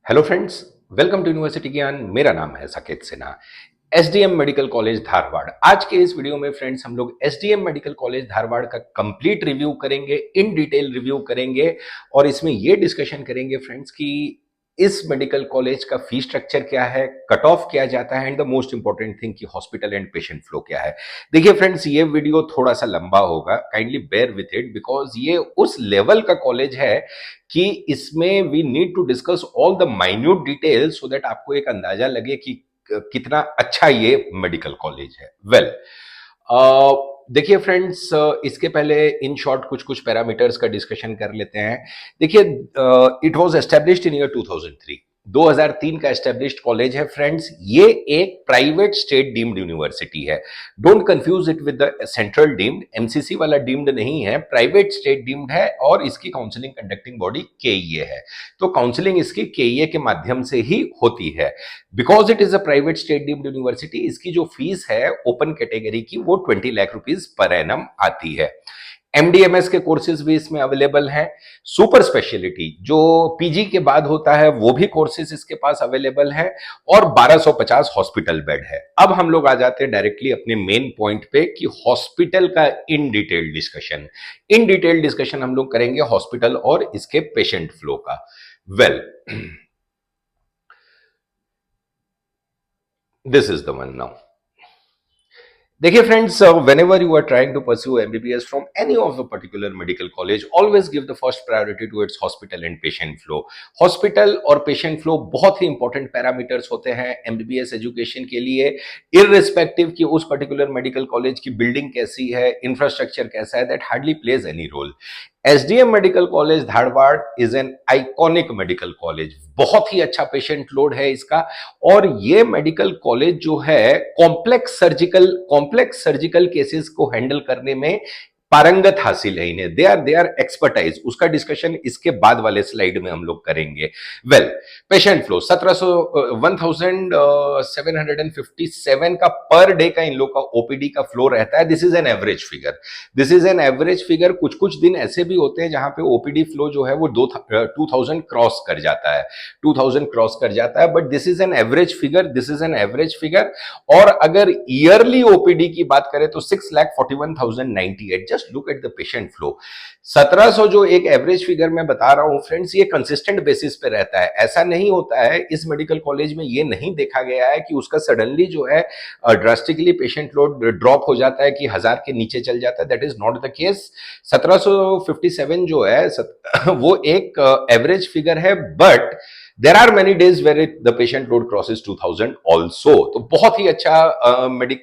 Hello friends, welcome to university Gyan. मेरा नाम है Saket Sinha. SDM medical college Dharwad. आज के इस वीडियो में फ्रेंड्स हम लोग एसडीएम मेडिकल कॉलेज धारवाड़ का कंप्लीट रिव्यू करेंगे, इन डिटेल रिव्यू करेंगे और इसमें ये डिस्कशन करेंगे फ्रेंड्स कि इस मेडिकल कॉलेज का फी स्ट्रक्चर क्या है, कट ऑफ किया जाता है and the most important thing कि हॉस्पिटल एंड पेशेंट फ्लो क्या है। देखिए फ्रेंड्स, ये वीडियो थोड़ा सा लंबा होगा, kindly bear with it because ये उस लेवल का कॉलेज है कि इसमें we need to discuss all the minute details so that आपको एक अंदाजा लगे कि कितना अच्छा ये मेडिकल कॉलेज है। वेल, देखिए फ्रेंड्स, इसके पहले इन शॉर्ट कुछ कुछ पैरामीटर्स का डिस्कशन कर लेते हैं। देखिए, it was established in year 2003। 2003 का एस्टेब्लिश्ड कॉलेज है फ्रेंड्स। ये एक प्राइवेट स्टेट डीम्ड यूनिवर्सिटी है। Don't confuse it with the central deemed. MCC वाला डीम्ड नहीं है, प्राइवेट स्टेट डीम्ड है और इसकी काउंसलिंग कंडक्टिंग बॉडी केईए है। तो काउंसलिंग इसकी केईए के माध्यम से ही होती है। Because it is a private state deemed university, इसकी जो फीस है ओपन कैटेगरी की वो 20 लाख रुपीज पर एनम आती है। एमडीएमएस के कोर्सेज भी इसमें अवेलेबल हैं। सुपर स्पेशलिटी जो पीजी के बाद होता है वो भी कोर्सेज इसके पास अवेलेबल है और 1250 हॉस्पिटल बेड है। अब हम लोग आ जाते हैं डायरेक्टली अपने मेन पॉइंट पे कि हॉस्पिटल का in detail discussion. In detail discussion हम लोग करेंगे हॉस्पिटल और इसके पेशेंट फ्लो का। Well, this is the one now. देखिए friends, whenever you are trying to pursue MBBS from any of the particular medical college, always give the first priority to its hospital and patient flow. Hospital और patient flow बहुत ही important parameters होते हैं MBBS education के लिए, irrespective कि उस particular medical college की building कैसी है, infrastructure कैसा है, that hardly plays any role. SDM medical college Dharwad is an iconic medical college. बहुत ही अच्छा पेशेंट लोड है इसका और ये मेडिकल कॉलेज जो है कॉम्प्लेक्स सर्जिकल केसेस को हैंडल करने में पारंगत हासिल है इन्हें। They are expertise. उसका डिस्कशन इसके बाद वाले स्लाइड में हम लोग करेंगे। वेल, पेशेंट फ्लो 1757 का पर डे का इन लोग का ओपीडी का फ्लो रहता है। This is an average figure. This is an average figure. कुछ कुछ दिन ऐसे भी होते हैं जहां पे ओपीडी फ्लो जो है वो 2000 क्रॉस कर जाता है, 2000 क्रॉस कर जाता है, but this is an average figure. This is an average figure. और अगर ईयरली ओपीडी की बात करें तो 6,41,098। Just look at the patient flow. 1700 जो एक एवरेज फिगर मैं बता रहा हूं फ्रेंड्स, ये कंसिस्टेंट बेसिस पे रहता है। ऐसा नहीं होता है, इस मेडिकल कॉलेज में ये नहीं देखा गया है कि उसका सडनली जो है ड्रास्टिकली पेशेंट लोड ड्रॉप हो जाता है कि 1000 के नीचे चल जाता है। That is not the case. 1757 जो है वो एक एवरेज फिगर है, but there are many days where the patient load crosses 2000 also. तो बहुत ही अच्छा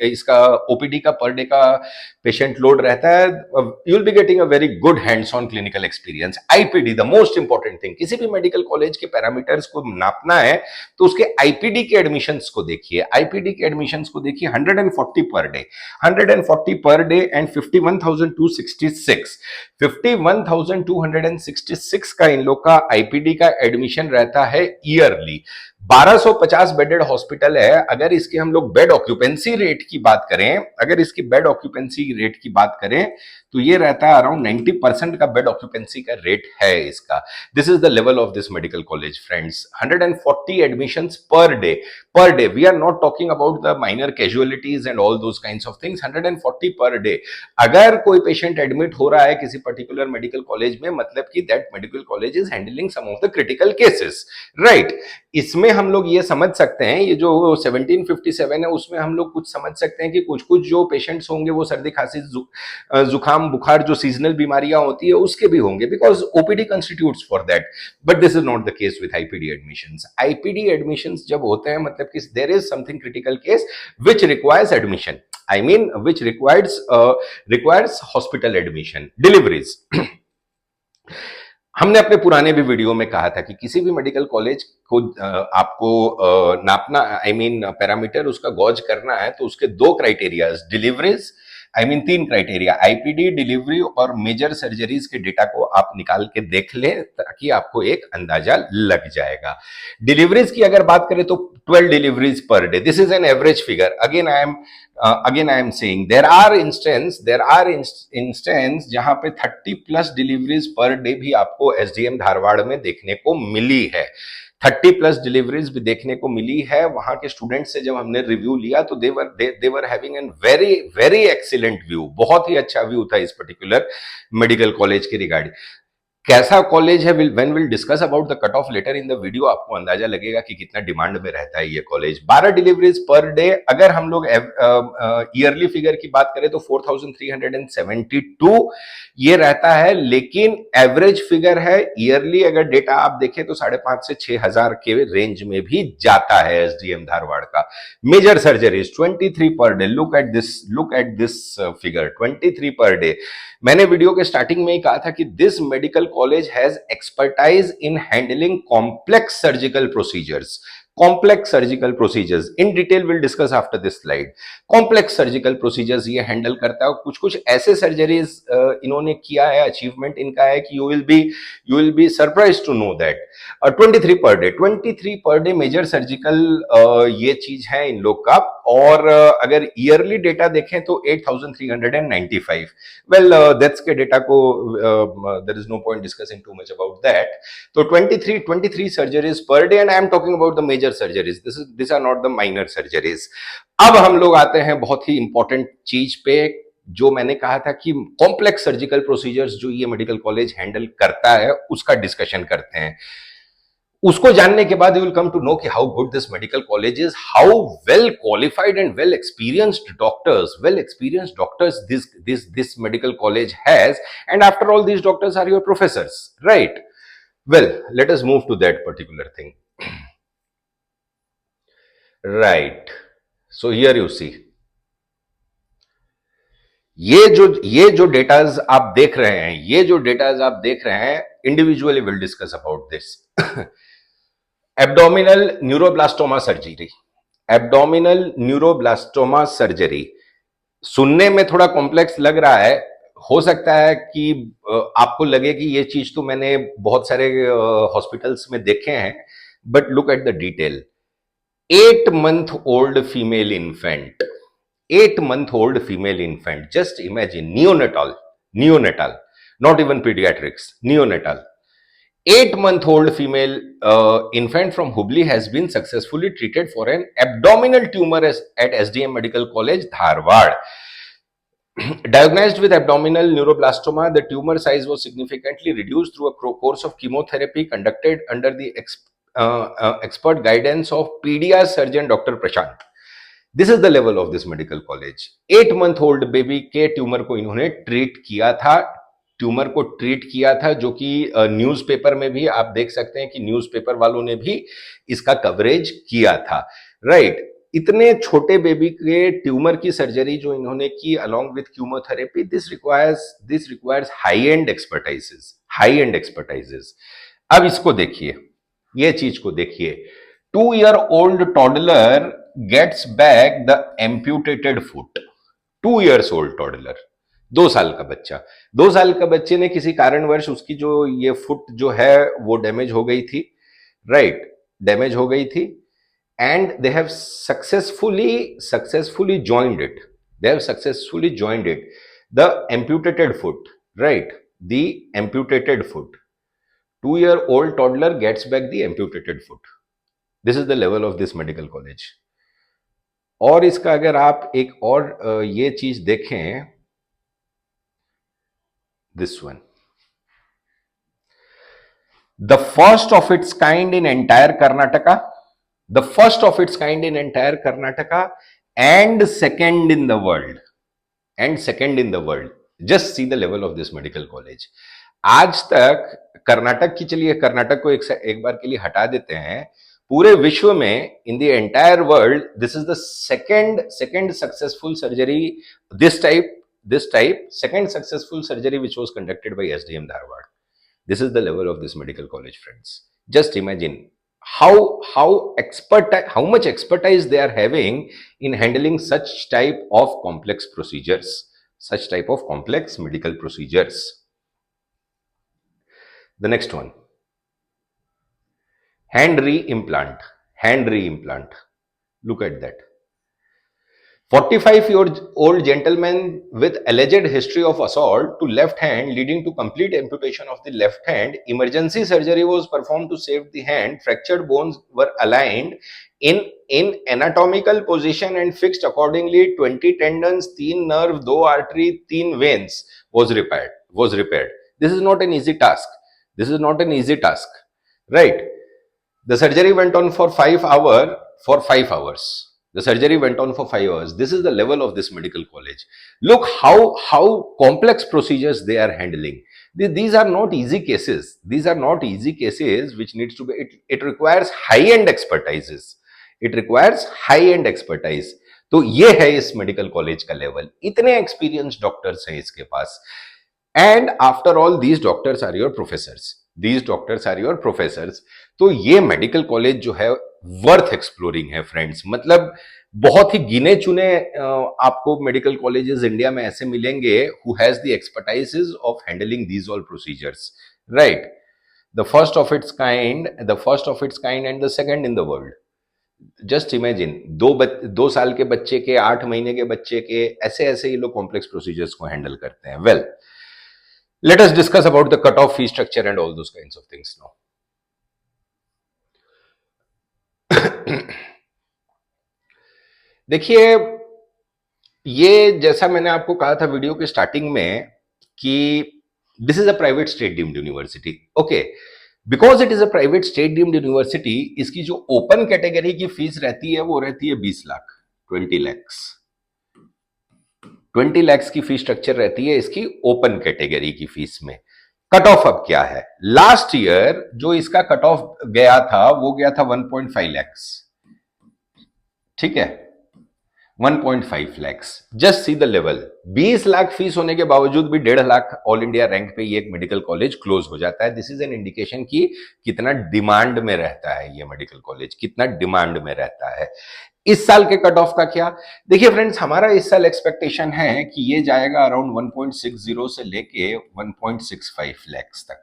इसका ओपीडी का पर डे का पेशेंट लोड रहता है। You will be getting a very good hands on clinical experience. IPD the most important thing. किसी भी मेडिकल कॉलेज के पैरामीटर्स को नापना है तो उसके आईपीडी के एडमिशंस को देखिए। आईपीडी के एडमिशंस को देखिए, 140 per day, 140 per day and 51,266। 51,266 का इन लोग का आईपीडी का एडमिशन रहता है ईयरली। 1250 बेडेड हॉस्पिटल है। अगर इसके हम लोग बेड ऑक्यूपेंसी रेट की बात करें, अगर इसकी बेड ऑक्यूपेंसी रेट की बात करें तो ये रहता है अराउंड 90% का बेड ऑक्यूपेंसी का रेट है इसका। This is the level of this medical college friends. 140 admissions per day. Per day, we are not talking about the minor casualties and all those kinds of things. 140 per day. अगर कोई patient admit हो रहा है किसी particular medical college में, मतलब कि that medical college is handling some of the critical cases, right. इसमें हम लोग ये समझ सकते हैं, ये जो 1757 है उसमें हम लोग कुछ समझ सकते हैं कि कुछ कुछ जो पेशेंट्स होंगे वो सर्दी खांसी जुकाम बुखार जो सीजनल बीमारियां होती है उसके भी होंगे, because OPD constitutes for that. But this is not the case with IPD admissions. IPD admissions जब होते हैं मतलब कि there is something critical case which requires admission, I mean which requires hospital admission, deliveries. हमने अपने पुराने भी video में कहा था कि किसी भी मेडिकल कॉलेज को आपको नापना, आई मीन पैरामीटर उसका गॉज करना है तो उसके दो criterias, deliveries, I mean 3 criteria, IPD, delivery और मेजर सर्जरीज के डेटा को आप निकाल के देख लें ताकि आपको एक अंदाजा लग जाएगा। डिलीवरीज की अगर बात करें तो 12 deliveries per day. This is an average figure. Again I am again I am saying there are instances जहां पे 30+ डिलीवरीज पर डे भी आपको एसडीएम धारवाड़ में देखने को मिली है। 30+ डिलीवरीज भी देखने को मिली है। वहां के स्टूडेंट से जब हमने रिव्यू लिया तो they were having an very very excellent view, बहुत ही अच्छा व्यू था इस पर्टिकुलर मेडिकल कॉलेज के रिगार्डिंग। कैसा कॉलेज है, when will discuss about the cut off later in the video, आपको अंदाजा लगेगा कि कितना डिमांड में रहता है ये कॉलेज। 12 deliveries per day. अगर हम लोग ईयरली फिगर की बात करें तो 4372 ये रहता है, लेकिन एवरेज फिगर है ईयरली अगर डेटा आप देखें तो 5,500 से 6,000 के रेंज में भी जाता है एसडीएम धारवाड़ का। Major surgeries 23 per day. Look at this figure, 23 per day. मैंने वीडियो के स्टार्टिंग में ही कहा था कि this medical college has expertise in handling complex surgical procedures. Complex surgical procedures in detail will discuss after this slide. Complex surgical procedures ये handle करता है। कुछ कुछ ऐसे सर्जरीज इन्होंने किया है, अचीवमेंट इनका है कि you will be surprise to know that. 23 per day, 23 per day major surgical ये चीज है इन लोग का। और अगर ईयरली डेटा देखें तो 8,395। वेल डेथ्स के डेटा को there is no point discussing too much about that. तो 23 surgeries per day, and I am talking about the major surgeries, this are not the minor surgeries. अब हम लोग आते हैं बहुत ही इंपॉर्टेंट चीज पे, जो मैंने कहा था कि कॉम्प्लेक्स सर्जिकल प्रोसीजर्स जो ये मेडिकल कॉलेज हैंडल करता है उसका डिस्कशन करते हैं। उसको जानने के बाद you will come to know कि how good this medical college is, how well qualified and well experienced doctors this medical college has, and after all these doctors are your professors, right? Well, let us move to that particular thing. Right. So here you see, ये जो datas आप देख रहे हैं, individually will discuss about this. Abdominal neuroblastoma surgery, abdominal neuroblastoma surgery सुनने में थोड़ा complex लग रहा है। हो सकता है कि आपको लगे कि ये चीज तो मैंने बहुत सारे हॉस्पिटल्स में देखे हैं, but look at the detail. 8 month old female infant, 8 month old female infant, just imagine, neonatal, not even pediatrics, neonatal. 8 month old female infant from Hubli has been successfully treated for an abdominal tumor at SDM Medical College, Dharwad. Diagnosed with abdominal neuroblastoma, the tumor size was significantly reduced through a course of chemotherapy conducted under the expert guidance of PDR surgeon Dr. Prashant. This is the level of this medical college. 8 month old baby के tumour को इन्होंने treat किया था, जो कि newspaper में भी आप देख सकते हैं कि न्यूज़पेपर वालों ने भी इसका कवरेज किया था, राइट? इतने छोटे बेबी के ट्यूमर की सर्जरी जो इन्होंने की along with chemotherapy, this requires high end expertises. अब इसको देखिए, ये चीज को देखिए। 2 year old toddler gets back the amputated foot. 2 years old toddler, 2 साल का बच्चा, 2 साल का बच्चे ने किसी कारणवश उसकी जो ये फुट जो है वो डैमेज हो गई थी, राइट? डैमेज हो गई थी, and they have successfully joined it, the amputated foot, right? The amputated foot. 2 year old toddler gets back the amputated foot. This is the level of this medical college. और इसका अगर आप एक और ये चीज देखें, this one, the first of its kind in entire Karnataka, and second in the world, just see the level of this medical college. आज तक कर्नाटक की, चलिए कर्नाटक को एक बार के लिए हटा देते हैं, पूरे विश्व में, in the entire world, this is the second successful surgery, this type second successful surgery which was conducted by SDM Dharwad. This is the level of this medical college, friends. Just imagine how much expertise they are having in handling such type of complex procedures, such type of complex medical procedures. The next one, hand re-implant. Look at that. 45-year-old gentleman with alleged history of assault to left hand leading to complete amputation of the left hand. Emergency surgery was performed to save the hand. Fractured bones were aligned in anatomical position and fixed accordingly. 20 tendons, 3 nerve, 2 artery, 3 veins was repaired. This is not an easy task. This is not an easy task, right? The surgery went on for 5 hours. The surgery went on for 5 hours. This is the level of this medical college. Look how complex procedures they are handling. These are not easy cases. These are not easy cases which needs to be. It requires high-end expertises. It requires high-end expertise. तो ये है इस medical college का level. इतने experience doctors हैं इसके पास. And after all these doctors are your professors. These doctors are your professors. तो ये मेडिकल कॉलेज जो है वर्थ एक्सप्लोरिंग है फ्रेंड्स. मतलब बहुत ही गिने चुने आपको मेडिकल कॉलेजेस इंडिया में ऐसे मिलेंगे who has the expertises of handling these all procedures, right? The first of its kind and the second in the world. Just imagine, 2 साल के बच्चे के, 8 महीने के बच्चे के, ऐसे ऐसे ये लोग कॉम्प्लेक्स प्रोसीजर्स को हैंडल करते हैं. Well, let us discuss about the cutoff fee structure and all those kinds of things now. देखिए, ये जैसा मैंने आपको कहा था वीडियो के स्टार्टिंग में कि this is a private state deemed university. Okay, because it is a private state deemed university, इसकी जो ओपन कैटेगरी की फीस रहती है वो रहती है 20 लाख, 20 lakhs. 20 lakhs की फीस स्ट्रक्चर रहती है इसकी ओपन कैटेगरी की फीस में. कट ऑफ अब क्या है? लास्ट ईयर जो इसका कट ऑफ गया था वो गया था 1.5 lakhs. ठीक है, 1.5 lakhs. Just see the level. 20 lakh fees होने के बावजूद भी 1.5 लाख ऑल इंडिया रैंक पे ये एक मेडिकल कॉलेज क्लोज हो जाता है. दिस इज एन इंडिकेशन कि कितना डिमांड में रहता है ये मेडिकल कॉलेज, कितना डिमांड में रहता है. इस साल के कट ऑफ का क्या? देखिए फ्रेंड्स, हमारा इस साल एक्सपेक्टेशन है कि ये जाएगा अराउंड 1.60 से लेके 1.65 lakhs तक.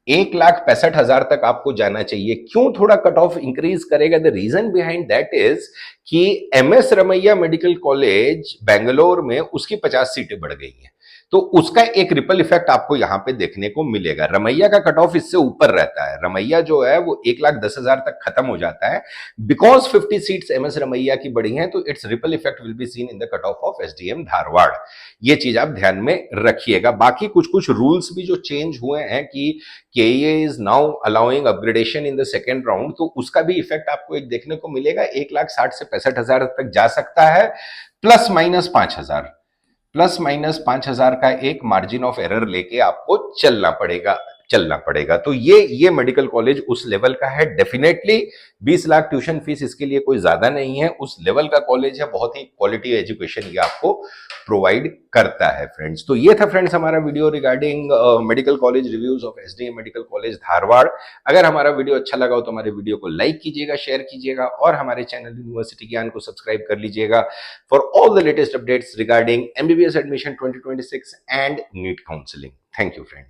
1,65,000 तक आपको जाना चाहिए. क्यों थोड़ा कट ऑफ इंक्रीज करेगा? The reason behind that is कि एमएस रमैया मेडिकल कॉलेज बेंगलोर में उसकी 50 सीटें बढ़ गई हैं. तो उसका एक रिपल इफेक्ट आपको यहां पे देखने को मिलेगा. रमैया का कट ऑफ इससे ऊपर रहता है. रमैया जो है वो 1,10,000 तक खत्म हो जाता है. बिकॉज 50 सीट्स एमएस रमैया की बढ़ी हैं, तो it's ripple effect will be seen in the cut of of SDM Dharwad. ये चीज आप ध्यान में रखिएगा. बाकी कुछ रूल्स भी जो चेंज हुए हैं कि KEA is now allowing upgradation in the second round, तो उसका भी इफेक्ट आपको एक देखने को मिलेगा. 1,60,000 से 65,000 तक जा सकता है. प्लस माइनस 5,000 का एक मार्जिन ऑफ एरर लेके आपको चलना पड़ेगा. तो ये मेडिकल कॉलेज उस लेवल का है. डेफिनेटली 20 लाख ट्यूशन फीस इसके लिए कोई ज्यादा नहीं है. उस लेवल का कॉलेज है. बहुत ही क्वालिटी एजुकेशन ये आपको प्रोवाइड करता है फ्रेंड्स. तो ये था फ्रेंड्स हमारा video regarding medical college reviews of SDM medical college Dharwad. अगर हमारा वीडियो अच्छा लगा हो तो हमारे वीडियो को लाइक कीजिएगा, शेयर कीजिएगा और हमारे चैनल यूनिवर्सिटी ज्ञान को सब्सक्राइब कर लीजिएगा for all the latest updates regarding MBBS admission 2026 and NEET counselling. Thank you friend.